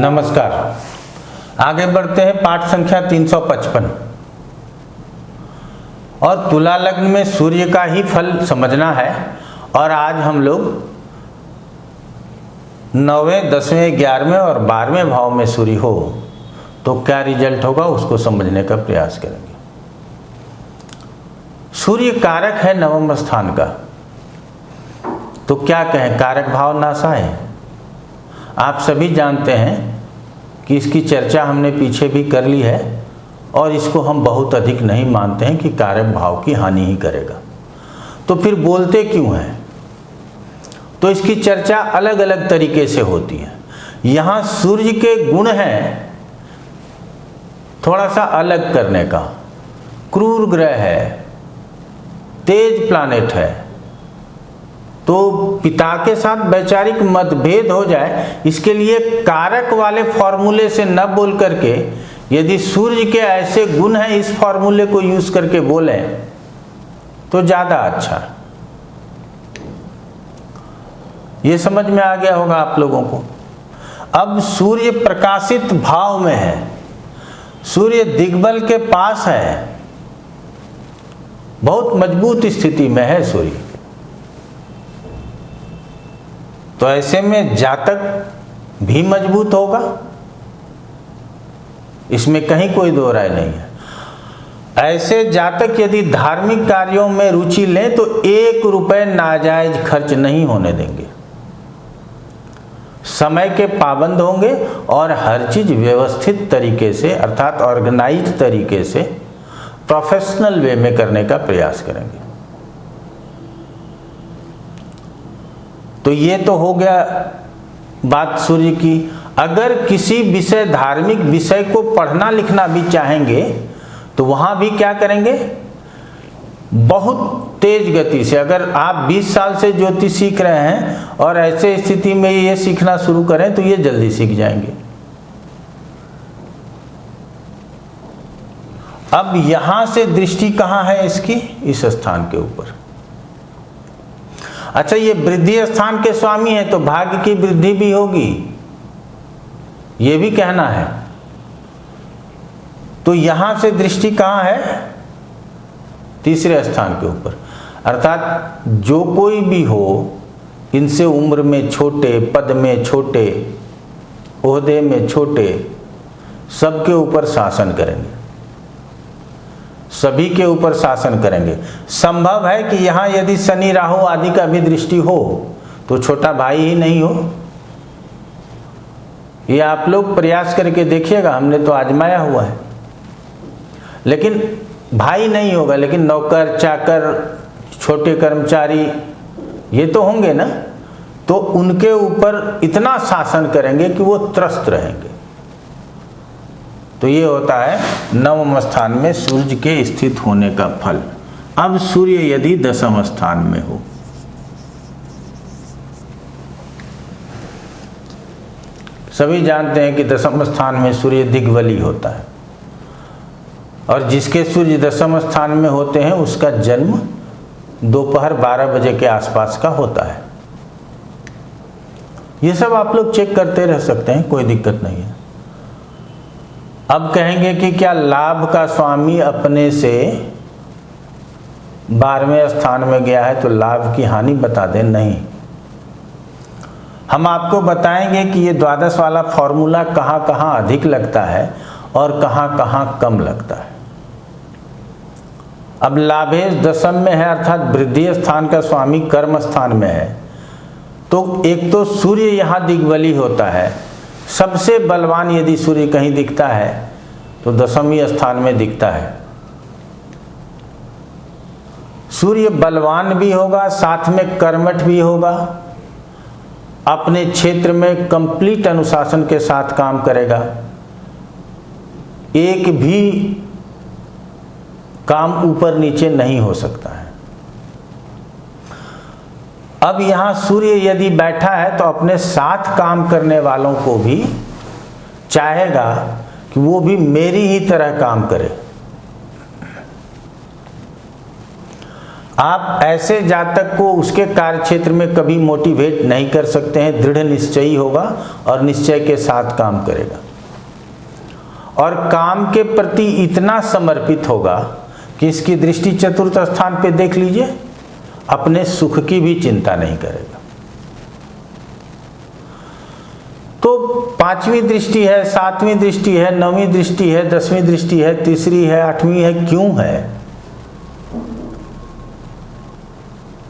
नमस्कार। आगे बढ़ते हैं पाठ संख्या 355 और तुला लग्न में सूर्य का ही फल समझना है। और आज हम लोग 9वें, 10वें, 11वें और 12वें भाव में सूर्य हो तो क्या रिजल्ट होगा उसको समझने का प्रयास करेंगे। सूर्य कारक है नवम स्थान का, तो क्या कहें, कारक भाव नासा है। आप सभी जानते हैं कि इसकी चर्चा हमने पीछे भी कर ली है और इसको हम बहुत अधिक नहीं मानते हैं कि कारक भाव की हानि ही करेगा। तो फिर बोलते क्यों हैं? तो इसकी चर्चा अलग अलग तरीके से होती है। यहाँ सूर्य के गुण हैं थोड़ा सा अलग करने का। क्रूर ग्रह है, तेज प्लानेट है, तो पिता के साथ वैचारिक मतभेद हो जाए इसके लिए कारक वाले फॉर्मूले से न बोल करके यदि सूर्य के ऐसे गुण हैं इस फॉर्मूले को यूज करके बोलें तो ज़्यादा अच्छा। ये समझ में आ गया होगा आप लोगों को। अब सूर्य प्रकाशित भाव में है, सूर्य दिग्बल के पास है, बहुत मजबूत स्थिति में है सूर्य। तो ऐसे में जातक भी मजबूत होगा, इसमें कहीं कोई दो राय नहीं है। ऐसे जातक यदि धार्मिक कार्यों में रुचि लें तो 1 रुपए नाजायज खर्च नहीं होने देंगे, समय के पाबंद होंगे और हर चीज व्यवस्थित तरीके से अर्थात ऑर्गेनाइज्ड तरीके से प्रोफेशनल वे में करने का प्रयास करेंगे। तो ये तो हो गया बात सूर्य की। अगर किसी विषय, धार्मिक विषय को पढ़ना लिखना भी चाहेंगे तो वहां भी क्या करेंगे, बहुत तेज गति से। अगर आप 20 साल से ज्योतिष सीख रहे हैं और ऐसे स्थिति में ये सीखना शुरू करें तो ये जल्दी सीख जाएंगे। अब यहां से दृष्टि कहां है इसकी, इस स्थान के ऊपर। अच्छा, ये वृद्धि स्थान के स्वामी है तो भाग्य की वृद्धि भी होगी, ये भी कहना है। तो यहां से दृष्टि कहां है, तीसरे स्थान के ऊपर। अर्थात जो कोई भी हो, इनसे उम्र में छोटे, पद में छोटे, ओहदे में छोटे, सबके ऊपर शासन करेंगे, सभी के ऊपर शासन करेंगे। संभव है कि यहाँ यदि शनि राहु आदि का भी दृष्टि हो तो छोटा भाई ही नहीं हो। ये आप लोग प्रयास करके देखिएगा, हमने तो आजमाया हुआ है। लेकिन भाई नहीं होगा, लेकिन नौकर चाकर, छोटे कर्मचारी ये तो होंगे ना, तो उनके ऊपर इतना शासन करेंगे कि वो त्रस्त रहेंगे। तो ये होता है नवम स्थान में सूर्य के स्थित होने का फल। अब सूर्य यदि 10वें स्थान में हो, सभी जानते हैं कि 10वें स्थान में सूर्य दिग्बली होता है और जिसके सूर्य 10वें स्थान में होते हैं उसका जन्म दोपहर 12 बजे के आसपास का होता है। ये सब आप लोग चेक करते रह सकते हैं, कोई दिक्कत नहीं है। अब कहेंगे कि क्या लाभ का स्वामी अपने से 12वें स्थान में गया है तो लाभ की हानि बता दें? नहीं, हम आपको बताएंगे कि ये द्वादश वाला फॉर्मूला कहाँ कहाँ अधिक लगता है और कहाँ कहाँ कम लगता है। अब लाभेश 10th में है अर्थात वृद्धि स्थान का स्वामी कर्म स्थान में है, तो एक तो सूर्य यहाँ दिग्बली होता है। सबसे बलवान यदि सूर्य कहीं दिखता है तो 10वें स्थान में दिखता है। सूर्य बलवान भी होगा, साथ में कर्मठ भी होगा, अपने क्षेत्र में कंप्लीट अनुशासन के साथ काम करेगा, एक भी काम ऊपर नीचे नहीं हो सकता है। अब यहां सूर्य यदि बैठा है तो अपने साथ काम करने वालों को भी चाहेगा कि वो भी मेरी ही तरह काम करे। आप ऐसे जातक को उसके कार्य क्षेत्र में कभी मोटिवेट नहीं कर सकते हैं। दृढ़ निश्चयी होगा और निश्चय के साथ काम करेगा और काम के प्रति इतना समर्पित होगा कि इसकी दृष्टि चतुर्थ स्थान पे देख लीजिए, अपने सुख की भी चिंता नहीं करेगा। तो 5वीं दृष्टि है, 7वीं दृष्टि है, 9वीं दृष्टि है, 10वीं दृष्टि है, तीसरी है, 8वीं है, क्यों है?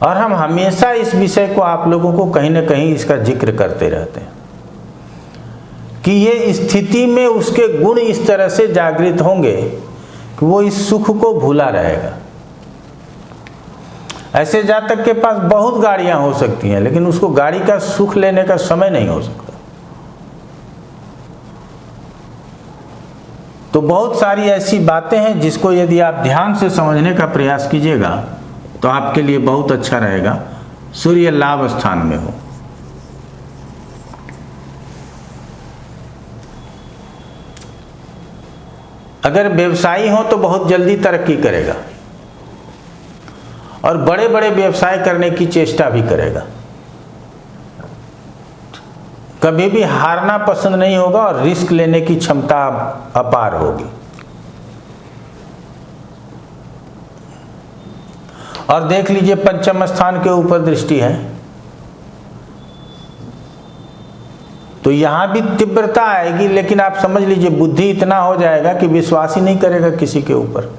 और हम हमेशा इस विषय को आप लोगों को कहीं ना कहीं इसका जिक्र करते रहते हैं कि ये स्थिति में उसके गुण इस तरह से जागृत होंगे कि वो इस सुख को भूला रहेगा। ऐसे जातक के पास बहुत गाड़ियां हो सकती हैं, लेकिन उसको गाड़ी का सुख लेने का समय नहीं हो सकता। तो बहुत सारी ऐसी बातें हैं जिसको यदि आप ध्यान से समझने का प्रयास कीजिएगा तो आपके लिए बहुत अच्छा रहेगा। सूर्य लाभ स्थान में हो, अगर व्यवसायी हो तो बहुत जल्दी तरक्की करेगा और बड़े बड़े व्यवसाय करने की चेष्टा भी करेगा। कभी भी हारना पसंद नहीं होगा और रिस्क लेने की क्षमता अपार होगी। और देख लीजिए पंचम स्थान के ऊपर दृष्टि है तो यहां भी तीव्रता आएगी, लेकिन आप समझ लीजिए बुद्धि इतना हो जाएगा कि विश्वास ही नहीं करेगा किसी के ऊपर।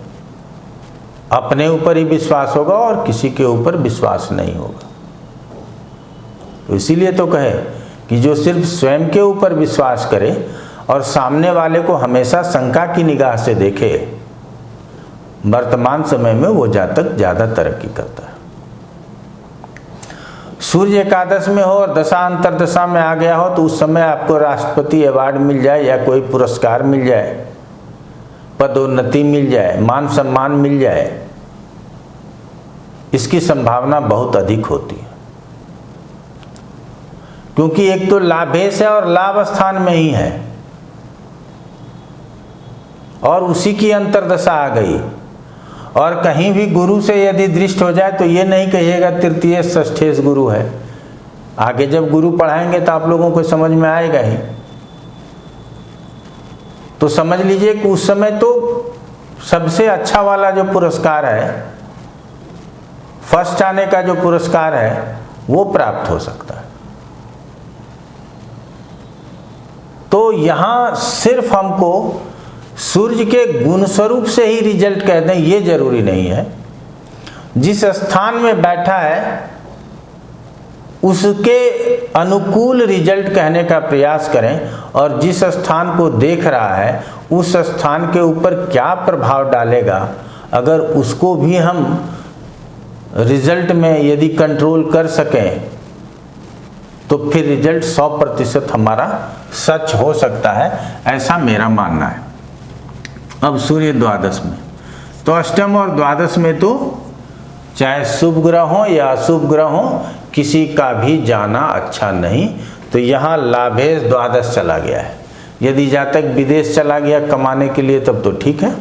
अपने ऊपर ही विश्वास होगा और किसी के ऊपर विश्वास नहीं होगा। तो इसीलिए तो कहे कि जो सिर्फ स्वयं के ऊपर विश्वास करे और सामने वाले को हमेशा शंका की निगाह से देखे, वर्तमान समय में वो जातक ज्यादा तरक्की करता है। सूर्य एकादश में हो और दशा अंतरदशा में आ गया हो तो उस समय आपको राष्ट्रपति अवार्ड मिल जाए या कोई पुरस्कार मिल जाए, पदोन्नति मिल जाए, मान सम्मान मिल जाए, इसकी संभावना बहुत अधिक होती है। क्योंकि एक तो लाभेश है और लाभ स्थान में ही है और उसी की अंतरदशा आ गई। और कहीं भी गुरु से यदि दृष्ट हो जाए तो ये नहीं कहिएगा तृतीय षष्ठेश गुरु है। आगे जब गुरु पढ़ाएंगे तो आप लोगों को समझ में आएगा ही। तो समझ लीजिए कि उस समय तो सबसे अच्छा वाला जो पुरस्कार है, फर्स्ट आने का जो पुरस्कार है, वो प्राप्त हो सकता है। तो यहां सिर्फ हमको सूर्य के गुण स्वरूप से ही रिजल्ट कह दें ये जरूरी नहीं है। जिस स्थान में बैठा है उसके अनुकूल रिजल्ट कहने का प्रयास करें और जिस स्थान को देख रहा है उस स्थान के ऊपर क्या प्रभाव डालेगा, अगर उसको भी हम रिजल्ट में यदि कंट्रोल कर सकें तो फिर रिजल्ट 100% हमारा सच हो सकता है, ऐसा मेरा मानना है। अब सूर्य द्वादश में, तो अष्टम और द्वादश में तो चाहे शुभ ग्रह हो या अशुभ ग्रह हो, किसी का भी जाना अच्छा नहीं। तो यहाँ लाभेश द्वादश चला गया है। यदि जातक विदेश चला गया कमाने के लिए तब तो ठीक है,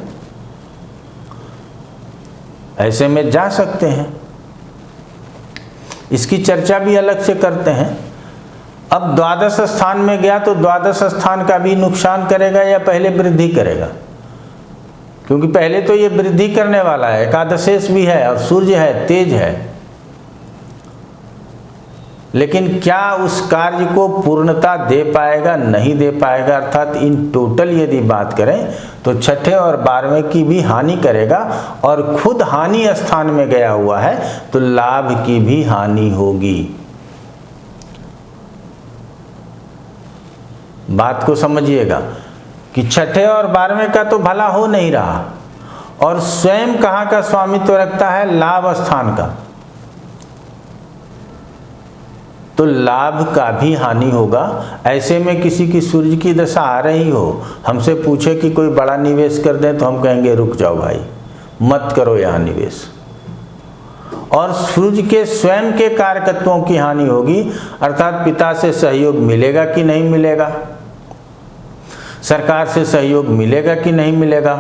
ऐसे में जा सकते हैं, इसकी चर्चा भी अलग से करते हैं। अब द्वादश स्थान में गया तो द्वादश स्थान का भी नुकसान करेगा या पहले वृद्धि करेगा? क्योंकि पहले तो ये वृद्धि करने वाला है, एकादशेश भी है और सूर्य है, तेज है। लेकिन क्या उस कार्य को पूर्णता दे पाएगा, नहीं दे पाएगा? अर्थात इन टोटल यदि बात करें तो छठे और 12वें की भी हानि करेगा और खुद हानि स्थान में गया हुआ है तो लाभ की भी हानि होगी। बात को समझिएगा कि छठे और 12वें का तो भला हो नहीं रहा और स्वयं कहाँ का स्वामित्व रखता है? लाभ स्थान का। तो लाभ का भी हानि होगा। ऐसे में किसी की सूर्य की दशा आ रही हो, हमसे पूछे कि कोई बड़ा निवेश कर दें तो हम कहेंगे रुक जाओ भाई, मत करो यहाँ निवेश। और सूर्य के स्वयं के कारकत्वों की हानि होगी, अर्थात पिता से सहयोग मिलेगा कि नहीं मिलेगा। सरकार से सहयोग मिलेगा कि नहीं मिलेगा,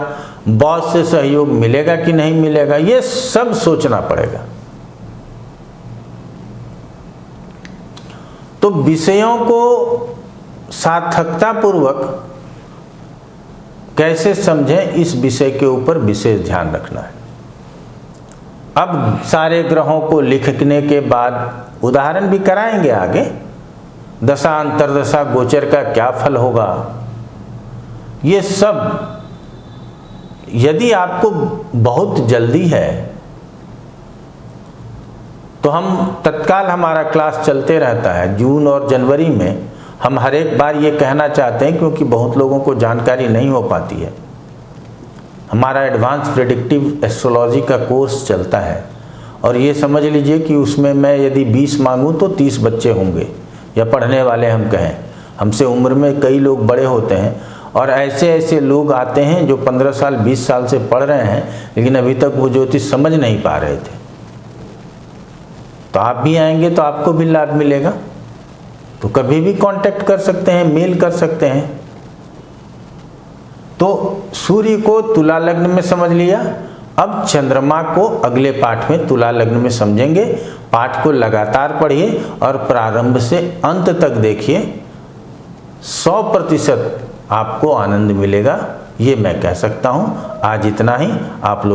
बॉस से सहयोग मिलेगा कि नहीं मिलेगा, ये सब सोचना पड़ेगा। तो विषयों को सार्थकता पूर्वक कैसे समझें, इस विषय के ऊपर विशेष ध्यान रखना है। अब सारे ग्रहों को लिखने के बाद उदाहरण भी कराएंगे आगे, दशा अंतर्दशा गोचर का क्या फल होगा, ये सब यदि आपको बहुत जल्दी है तो हम तत्काल, हमारा क्लास चलते रहता है जून और जनवरी में। हम हर एक बार ये कहना चाहते हैं क्योंकि बहुत लोगों को जानकारी नहीं हो पाती है। हमारा एडवांस प्रेडिक्टिव एस्ट्रोलॉजी का कोर्स चलता है और ये समझ लीजिए कि उसमें मैं यदि 20 मांगूं तो 30 बच्चे होंगे, या पढ़ने वाले हम कहें। हमसे उम्र में कई लोग बड़े होते हैं और ऐसे ऐसे लोग आते हैं जो 15 साल 20 साल से पढ़ रहे हैं लेकिन अभी तक वो ज्योतिष समझ नहीं पा रहे थे। तो आप भी आएंगे तो आपको भी लाभ मिलेगा। तो कभी भी कांटेक्ट कर सकते हैं, मेल कर सकते हैं। तो सूर्य को तुला लग्न में समझ लिया। अब चंद्रमा को अगले पाठ में तुला लग्न में समझेंगे। पाठ को लगातार पढ़िए और प्रारंभ से अंत तक देखिए, 100% आपको आनंद मिलेगा, ये मैं कह सकता हूँ। आज इतना ही। आप लोग